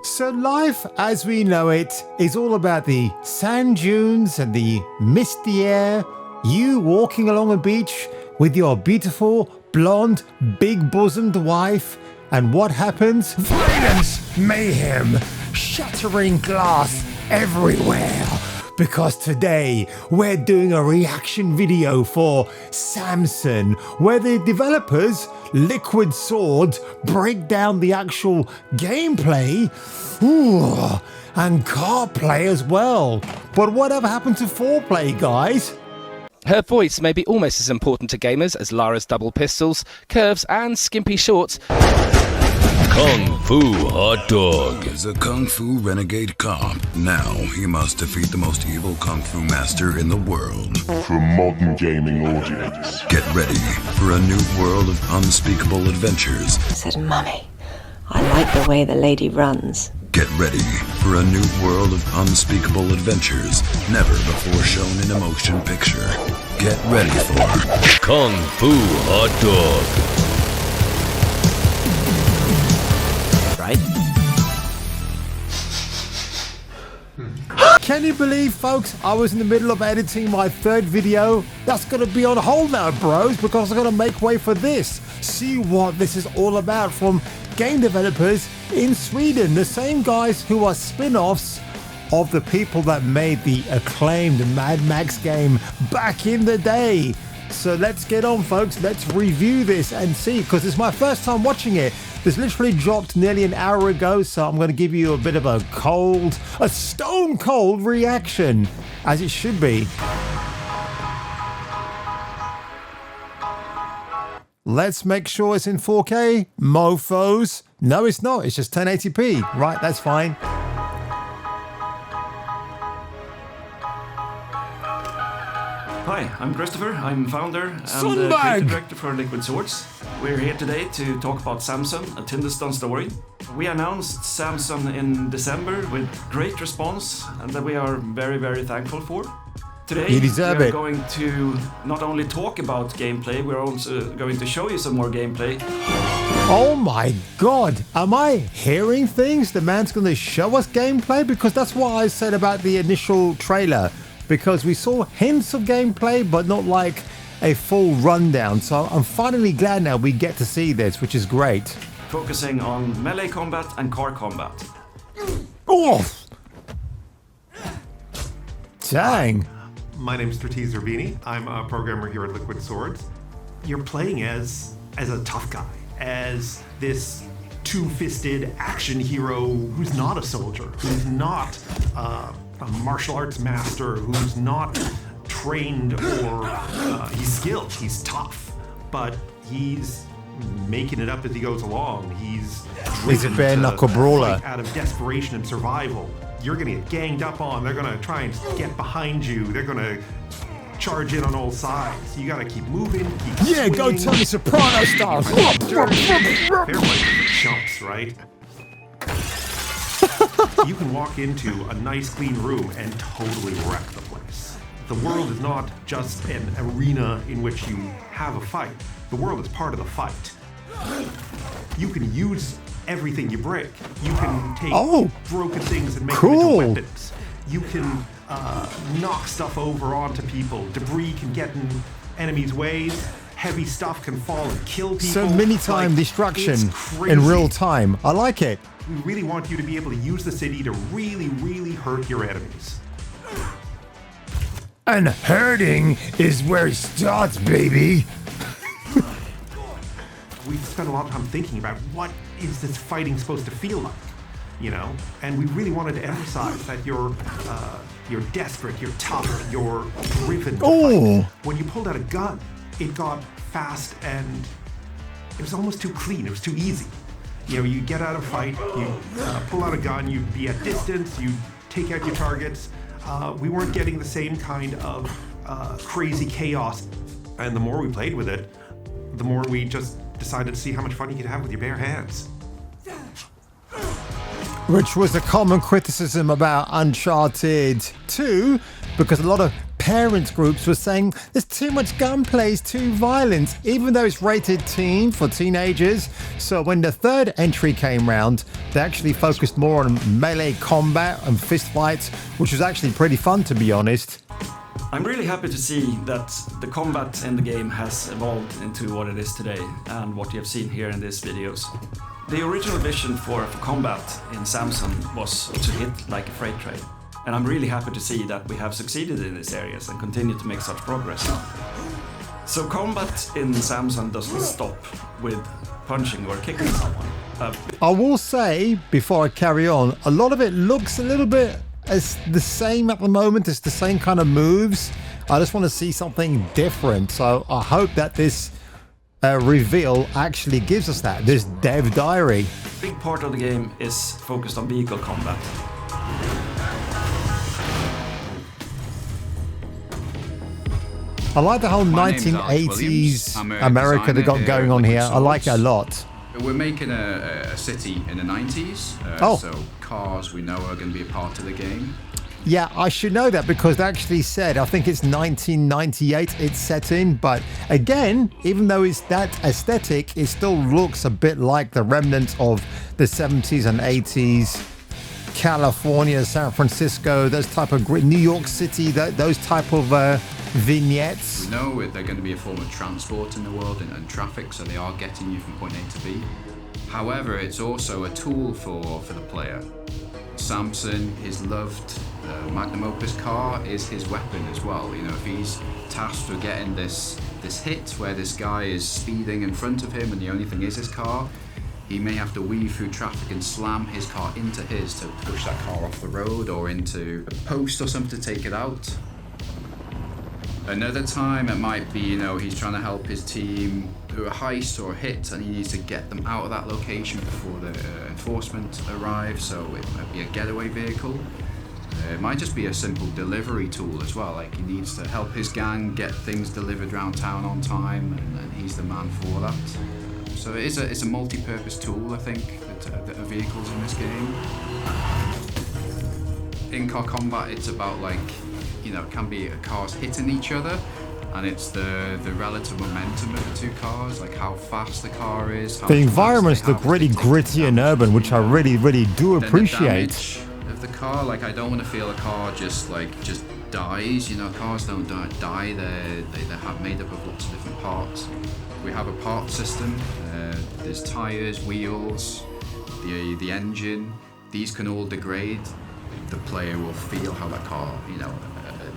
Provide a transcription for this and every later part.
So life as we know it is all about the sand dunes and the misty air, you walking along a beach with your beautiful, blonde, big-bosomed wife, and what happens? Violence, mayhem, shattering glass everywhere. Because today we're doing a reaction video for SAMSON, where the developers, Liquid Swords, break down the actual gameplay and car play as well. But whatever happened to foreplay, guys? Her voice may be almost as important to gamers as Lara's double pistols, curves and skimpy shorts. Kung Fu Hot Dog is a Kung Fu renegade cop. Now he must defeat the most evil Kung Fu master in the world. For a modern gaming audience. Get ready for a new world of unspeakable adventures. Said, Mummy, I like the way the lady runs. Get ready for a new world of unspeakable adventures never before shown in a motion picture. Get ready for Kung Fu Hot Dog. Right? Can you believe, folks, I was in the middle of editing my third video? That's going to be on hold now, bros, because I'm going to make way for this. See what this is all about from game developers in Sweden, the same guys who are spin-offs of the people that made the acclaimed Mad Max game back in the day. So let's get on, folks. Let's review this and see, because it's my first time watching it. This literally dropped nearly an hour ago, so I'm going to give you a bit of a stone cold reaction, as it should be. Let's make sure it's in 4K, mofos. No, it's not. It's just 1080p. Right, that's fine. Hi, I'm Christopher. I'm founder and creative director for Liquid Swords. We're here today to talk about SAMSON, a Tindeston story. We announced SAMSON in December with great response and that we are very, very thankful for. Today we're going to not only talk about gameplay, we're also going to show you some more gameplay. Oh my god, am I hearing things? The man's going to show us gameplay? Because that's what I said about the initial trailer. Because we saw hints of gameplay, but not like a full rundown. So I'm finally glad now we get to see this, which is great. Focusing on melee combat and car combat. Oh! Dang. My name is Stratiz Zerbini. I'm a programmer here at Liquid Swords. You're playing as a tough guy, as this two-fisted action hero who's not a soldier, who's not a martial arts master, who's not trained or he's skilled, he's tough, but he's making it up as he goes along. He's a bare knuckle brawler out of desperation and survival. You're gonna get ganged up on. They're gonna try and get behind you. They're gonna charge in on all sides. You gotta keep moving. Keep swinging. Go Tony Soprano style. Fair play for chumps, right? You can walk into a nice clean room and totally wreck the place. The world is not just an arena in which you have a fight. The world is part of the fight. You can use everything you break. You can take broken things and make them into weapons. You can knock stuff over onto people. Debris can get in enemies' ways. Heavy stuff can fall and kill people. So many-time destruction in real time. I like it. We really want you to be able to use the city to really, really hurt your enemies. And hurting is where it starts, baby. We've spent a lot of time thinking about what is this fighting supposed to feel like, you know? And we really wanted to emphasize that you're desperate, you're tough, you're driven to fight. When you pulled out a gun, it got fast and it was almost too clean, it was too easy. You know, you get out of a fight, you pull out a gun, you'd be at distance, you take out your targets. We weren't getting the same kind of crazy chaos. And the more we played with it, the more we just decided to see how much fun you could have with your bare hands. Which was a common criticism about Uncharted 2, because a lot of parents groups were saying there's too much gunplay, it's too violent, even though it's rated teen for teenagers. So when the third entry came round, they actually focused more on melee combat and fist fights, which was actually pretty fun, to be honest. I'm really happy to see that the combat in the game has evolved into what it is today and what you have seen here in these videos. The original vision for combat in SAMSON was to hit like a freight train. And I'm really happy to see that we have succeeded in these areas and continue to make such progress. So combat in SAMSON doesn't stop with punching or kicking someone. I will say, before I carry on, a lot of it looks a little bit as the same at the moment. It's the same kind of moves. I just want to see something different. So I hope that this reveal actually gives us that, this dev diary. A big part of the game is focused on vehicle combat. I like the whole 1980s America they got going on here. I like it a lot. We're making a city in the 90s, so cars we know are going to be a part of the game. Yeah, I should know that because they actually said, I think it's 1998 it's set in, but again, even though it's that aesthetic, it still looks a bit like the remnants of the 70s and 80s, California, San Francisco, those type of New York City, those type of vignettes. We know they're going to be a form of transport in the world and traffic, so they are getting you from point A to B. However, it's also a tool for the player. SAMSON, his loved magnum opus car, is his weapon as well. You know, if he's tasked with getting this hit where this guy is speeding in front of him and the only thing is his car, he may have to weave through traffic and slam his car into his to push that car off the road or into a post or something to take it out. Another time it might be, you know, he's trying to help his team do a heist or a hit and he needs to get them out of that location before the enforcement arrives, so it might be a getaway vehicle. It might just be a simple delivery tool as well, like he needs to help his gang get things delivered around town on time and he's the man for that. So it's a multi-purpose tool, I think, that are vehicles in this game. In-car combat, it's about like, you know, it can be cars hitting each other, and it's the relative momentum of the two cars, like how fast the car is. The environments look really gritty and urban, which I really, really do appreciate. The damage of the car, like I don't want to feel a car just dies. You know, cars don't die. They're made up of lots of different parts. We have a part system. There's tires, wheels, the engine. These can all degrade. The player will feel how that car, you know,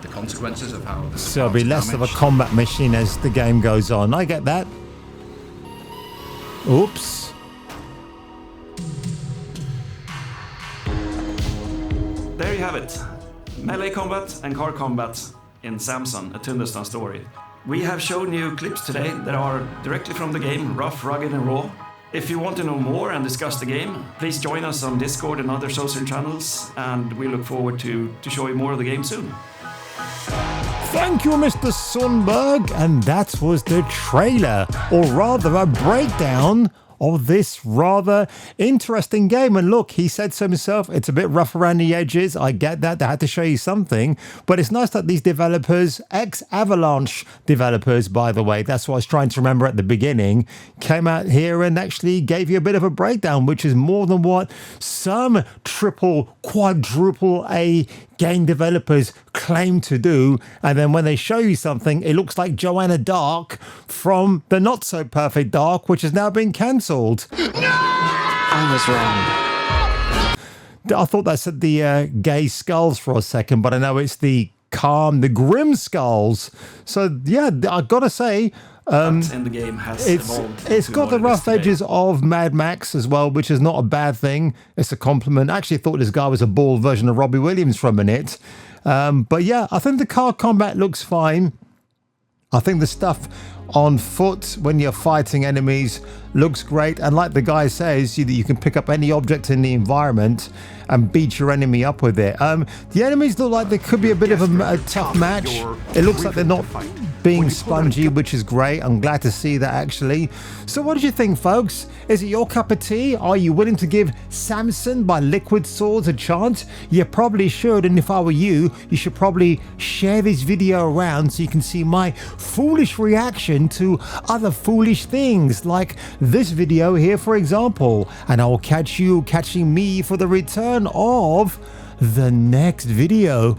the consequences of how the so it'll be less of a combat machine as the game goes on. I get that. Oops. There you have it. Melee combat and car combat in SAMSON, A Thunderstorm Story. We have shown you clips today that are directly from the game, rough, rugged and raw. If you want to know more and discuss the game, please join us on Discord and other social channels, and we look forward to show you more of the game soon. Thank you, Mr. Sundberg. And that was the trailer, or rather a breakdown of this rather interesting game. And look, he said so himself, it's a bit rough around the edges. I get that, they had to show you something, but it's nice that these developers, ex-Avalanche developers, by the way, that's what I was trying to remember at the beginning, came out here and actually gave you a bit of a breakdown, which is more than what some triple, quadruple A game developers claim to do. And then when they show you something, it looks like Joanna Dark from the Not So Perfect Dark, which has now been cancelled. No! I was wrong. I thought that said the gay skulls for a second, but I know it's the calm, the grim skulls. So yeah, I gotta say, in the game has it's got the rough edges of Mad Max as well, which is not a bad thing. It's a compliment. I actually thought this guy was a bald version of Robbie Williams for a minute. But yeah, I think the car combat looks fine. I think the stuff on foot when you're fighting enemies looks great, and like the guy says, you can pick up any object in the environment and beat your enemy up with it. The enemies look like they could be a bit of a tough match. It looks like they're not being spongy, which is great. I'm glad to see that, actually. So what did you think, folks? Is it your cup of tea? Are you willing to give Samson by Liquid Swords a chance? You probably should, and if I were you, you should probably share this video around so you can see my foolish reaction to other foolish things, like this video here, for example. And I will catch you catching me for the return of the next video.